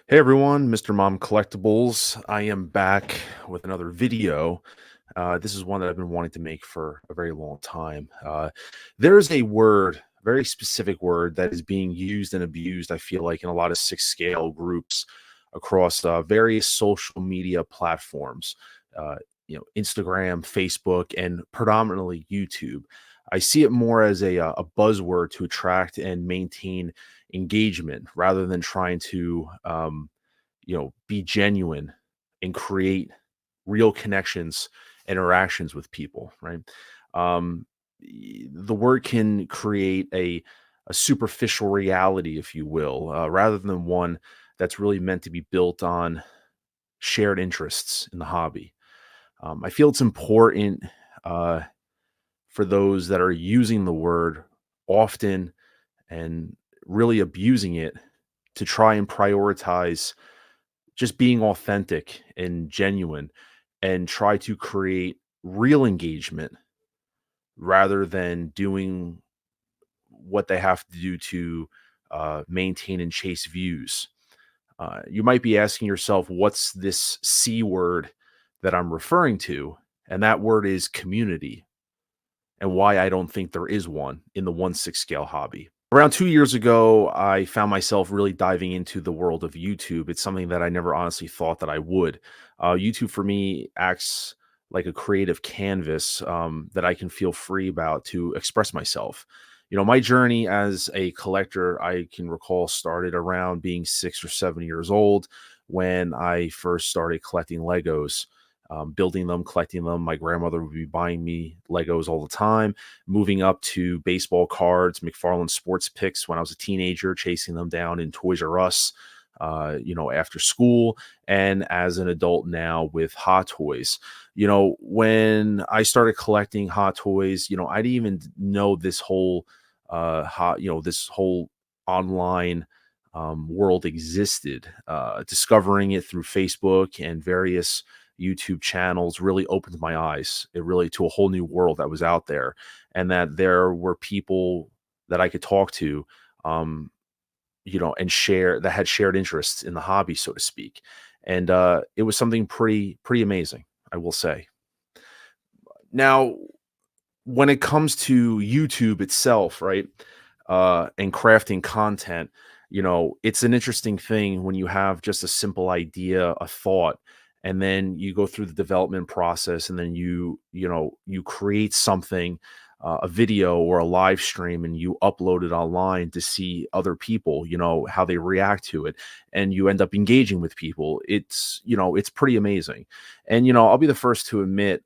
Hey everyone, Mr. Mom Collectibles. I am back with another video. This is one that I've been wanting to make for a very long time. There's a word, very specific word, that is being used and abused, I feel like, in a lot of six scale groups across various social media platforms, uh, Instagram, Facebook, and predominantly YouTube. I see it more as a buzzword to attract and maintain engagement rather than trying to be genuine and create real connections, interactions with people, right? um the word can create a superficial reality, if you will, rather than one that's really meant to be built on shared interests in the hobby. I feel it's important, uh, for those that are using the word often and really abusing it, to try and prioritize just being authentic and genuine and try to create real engagement rather than doing what they have to do to maintain and chase views. You might be asking yourself, what's this C word that I'm referring to? And that word is community, and why I don't think there is one in the 1/6 scale hobby. Around 2 years ago, I found myself really diving into the world of YouTube. It's something that I never honestly thought that I would. YouTube for me acts like a creative canvas, that I can feel free about to express myself. My journey as a collector, I can recall, started around being 6 or 7 years old when I first started collecting Legos, building them, collecting them. My grandmother would be buying me Legos all the time, moving up to baseball cards, McFarlane sports picks when I was a teenager, chasing them down in Toys R Us, after school, and as an adult now with Hot Toys. When I started collecting Hot Toys, I didn't even know this whole online world existed. Discovering it through Facebook and various YouTube channels really opened my eyes. It really to a whole new world that was out there, and that there were people that I could talk to, um, and share that had shared interests in the hobby, so to speak. And it was something pretty amazing, I will say. Now, when it comes to YouTube itself, right, and crafting content, it's an interesting thing when you have just a simple idea, a thought, and then you go through the development process, and then you create something, a video or a live stream, and you upload it online to see other people, how they react to it, and you end up engaging with people. It's pretty amazing. And I'll be the first to admit,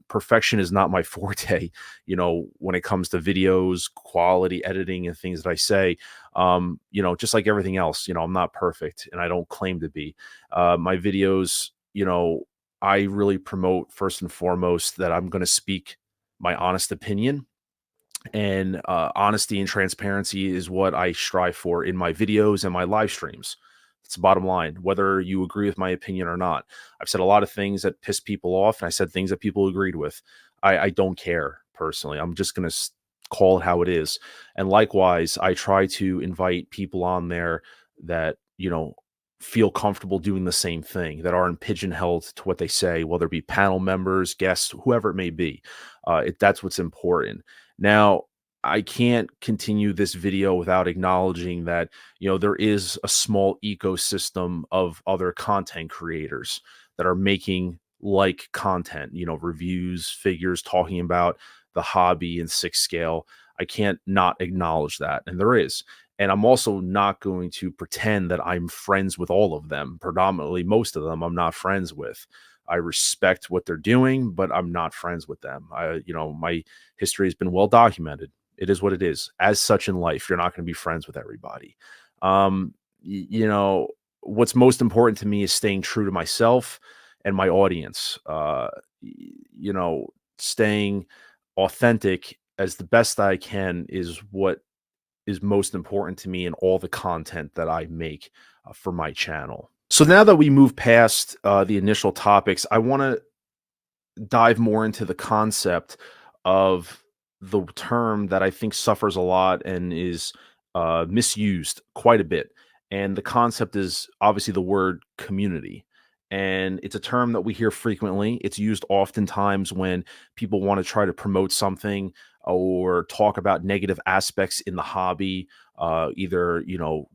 perfection is not my forte, when it comes to videos, quality, editing, and things that I say. Just like everything else, I'm not perfect and I don't claim to be. My videos, I really promote first and foremost that I'm going to speak my honest opinion, and honesty and transparency is what I strive for in my videos and my live streams. It's the bottom line, whether you agree with my opinion or not. I've said a lot of things that piss people off, and I said things that people agreed with. I don't care personally. I'm just going to call it how it is. And likewise, I try to invite people on there that, feel comfortable doing the same thing, that aren't pigeonholed to what they say, whether it be panel members, guests, whoever it may be. That's what's important. Now, I can't continue this video without acknowledging that, there is a small ecosystem of other content creators that are making like content, reviews, figures, talking about the hobby and six scale. I can't not acknowledge that. And there is. And I'm also not going to pretend that I'm friends with all of them. Predominantly, most of them I'm not friends with. I respect what they're doing, but I'm not friends with them. My history has been well documented. It is what it is. As such in life, you're not going to be friends with everybody. What's most important to me is staying true to myself and my audience. Staying authentic as the best I can is what is most important to me in all the content that I make for my channel. So now that we move past the initial topics, I want to dive more into the concept of the term that I think suffers a lot and is misused quite a bit. And the concept is obviously the word community. And it's a term that we hear frequently. It's used oftentimes when people want to try to promote something or talk about negative aspects in the hobby, either,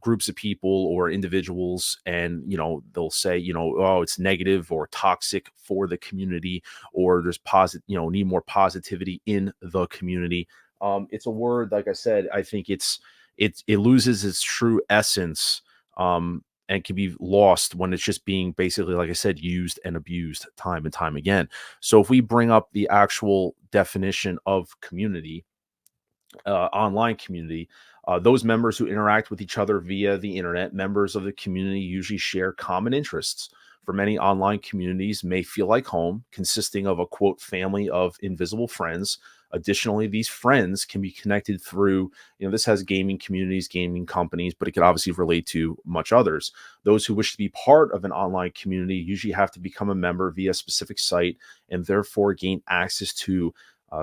groups of people or individuals. And, they'll say, oh, it's negative or toxic for the community, or there's need more positivity in the community. It's a word, like I said, I think it loses its true essence, and can be lost when it's just being basically, like I said, used and abused time and time again. So if we bring up the actual definition of community, online community, those members who interact with each other via the internet, members of the community usually share common interests. For many, online communities may feel like home, consisting of a quote family of invisible friends. Additionally, these friends can be connected through, this has gaming communities, gaming companies, but it can obviously relate to much others. Those who wish to be part of an online community usually have to become a member via a specific site and therefore gain access to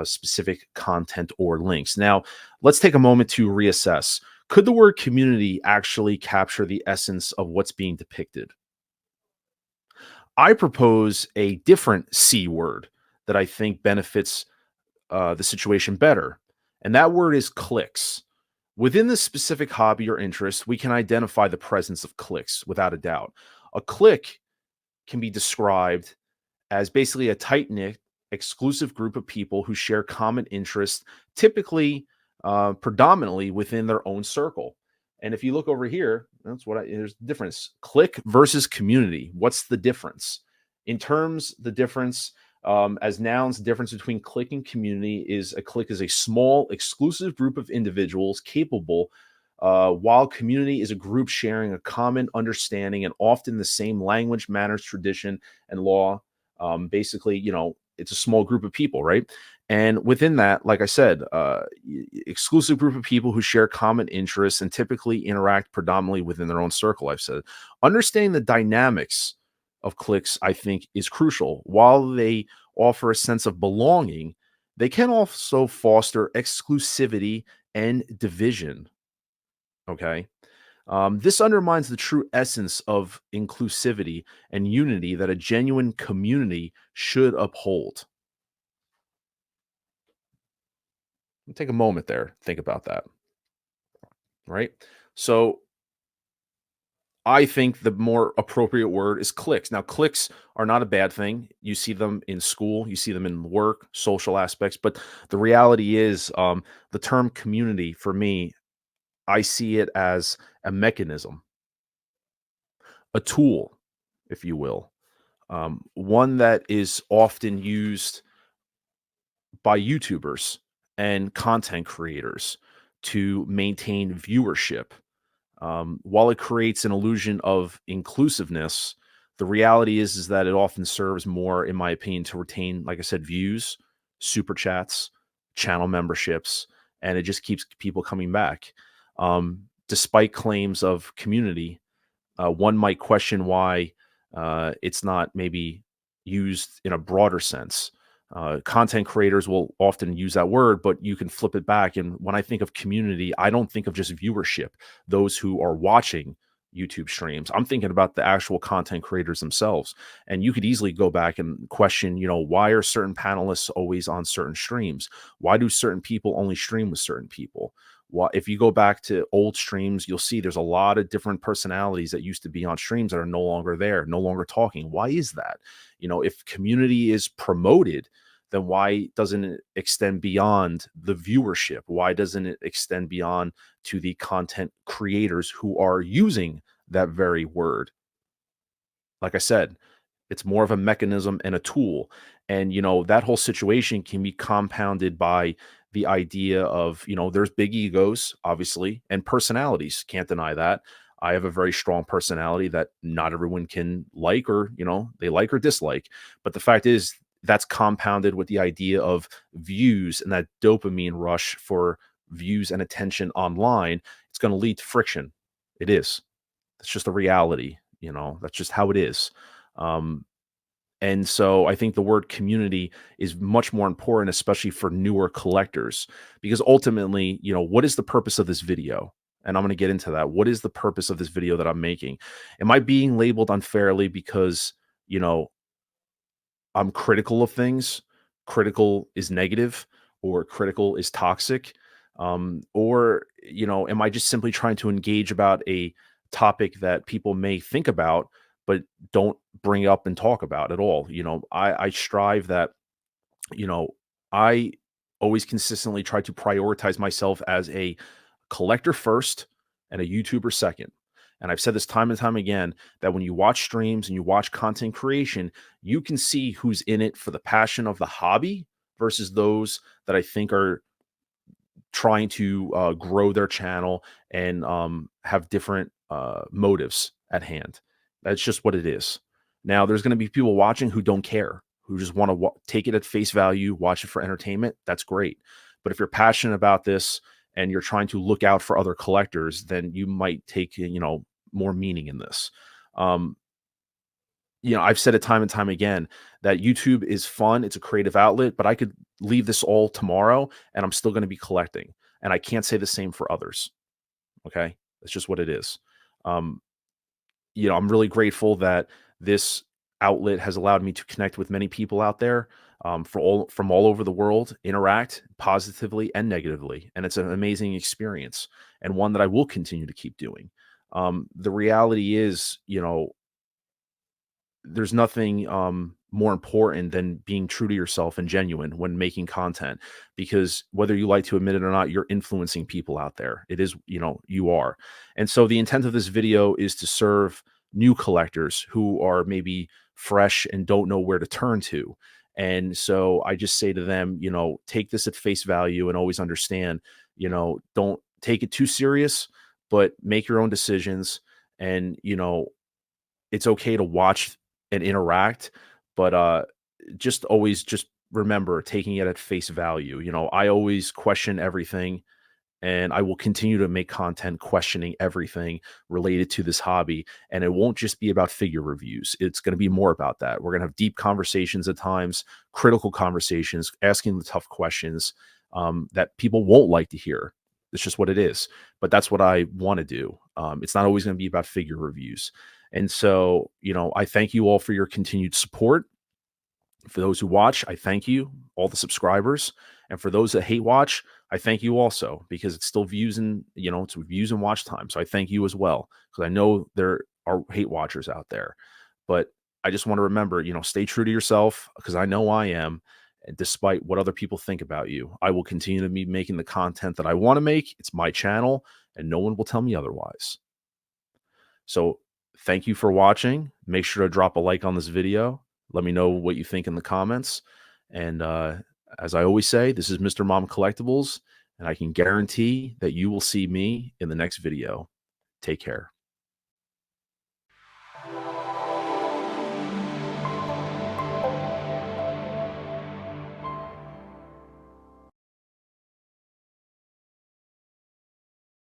specific content or links. Now, let's take a moment to reassess. Could the word community actually capture the essence of what's being depicted? I propose a different C word that I think benefits the situation better. And that word is clicks. Within this specific hobby or interest, we can identify the presence of clicks without a doubt. A click can be described as basically a tight knit, exclusive group of people who share common interests, typically, predominantly within their own circle. And if you look over here, there's the difference. Click versus community. What's the difference? In terms, the difference, as nouns, the difference between click and community is a click is a small, exclusive group of individuals capable, while community is a group sharing a common understanding and often the same language, manners, tradition, and law. Basically, it's a small group of people, right? And within that, like I said, exclusive group of people who share common interests and typically interact predominantly within their own circle. I've said understanding the dynamics of cliques, I think, is crucial. While they offer a sense of belonging, they can also foster exclusivity and division. Okay. This undermines the true essence of inclusivity and unity that a genuine community should uphold. Take a moment there, think about that, right? So, I think the more appropriate word is clicks. Now, clicks are not a bad thing. You see them in school, you see them in work, social aspects, but the reality is, the term community for me, I see it as a mechanism, a tool, if you will, one that is often used by YouTubers and content creators to maintain viewership. While it creates an illusion of inclusiveness, the reality is that it often serves more, in my opinion, to retain, like I said, views, super chats, channel memberships, and it just keeps people coming back. Despite claims of community, one might question why it's not maybe used in a broader sense. Content creators will often use that word, but you can flip it back. And when I think of community, I don't think of just viewership, those who are watching YouTube streams. I'm thinking about the actual content creators themselves. And you could easily go back and question, why are certain panelists always on certain streams? Why do certain people only stream with certain people? If you go back to old streams, you'll see there's a lot of different personalities that used to be on streams that are no longer there, no longer talking. Why is that? If community is promoted, then why doesn't it extend beyond the viewership? Why doesn't it extend beyond to the content creators who are using that very word? Like I said, it's more of a mechanism and a tool. And, that whole situation can be compounded by the idea of, there's big egos, obviously, and personalities. Can't deny that. I have a very strong personality that not everyone can like, or, they like or dislike. But the fact is, that's compounded with the idea of views and that dopamine rush for views and attention online. It's going to lead to friction. It is. It's just a reality. That's just how it is. Um, and so I think the word community is much more important, especially for newer collectors, because ultimately, what is the purpose of this video? And I'm going to get into that. What is the purpose of this video that I'm making? Am I being labeled unfairly because, you know, I'm critical of things? Critical is negative, or critical is toxic? Or, am I just simply trying to engage about a topic that people may think about, but don't bring up and talk about at all? I strive that, you know, I always consistently try to prioritize myself as a collector first and a YouTuber second. And I've said this time and time again that when you watch streams and you watch content creation, you can see who's in it for the passion of the hobby versus those that I think are trying to grow their channel and have different motives at hand. That's just what it is. Now, there's going to be people watching who don't care, who just want to take it at face value, watch it for entertainment. That's great. But if you're passionate about this and you're trying to look out for other collectors, then you might take more meaning in this. Um, I've said it time and time again that YouTube is fun. It's a creative outlet, but I could leave this all tomorrow and I'm still going to be collecting. And I can't say the same for others. Okay. That's just what it is. Um, I'm really grateful that this outlet has allowed me to connect with many people out there, from all over the world, interact positively and negatively. And it's an amazing experience, and one that I will continue to keep doing. The reality is, there's nothing more important than being true to yourself and genuine when making content, because whether you like to admit it or not, you're influencing people out there. It is, you are. And so the intent of this video is to serve new collectors who are maybe fresh and don't know where to turn to. And so I just say to them, take this at face value and always understand, don't take it too serious, but make your own decisions. And it's okay to watch and interact, but just always just remember taking it at face value. I always question everything, and I will continue to make content questioning everything related to this hobby. And it won't just be about figure reviews. It's going to be more about that. We're going to have deep conversations at times, critical conversations, asking the tough questions that people won't like to hear. It's just what it is. But that's what I want to do. It's not always going to be about figure reviews. And so, I thank you all for your continued support. For those who watch, I thank you, all the subscribers. And for those that hate watch, I thank you also, because it's still views and, it's views and watch time. So I thank you as well, because I know there are hate watchers out there. But I just want to remember, stay true to yourself, because I know I am. And despite what other people think about you, I will continue to be making the content that I want to make. It's my channel, and no one will tell me otherwise. So thank you for watching. Make sure to drop a like on this video. Let me know what you think in the comments. And as I always say, this is Mr. Mom Collectibles, and I can guarantee that you will see me in the next video. Take care.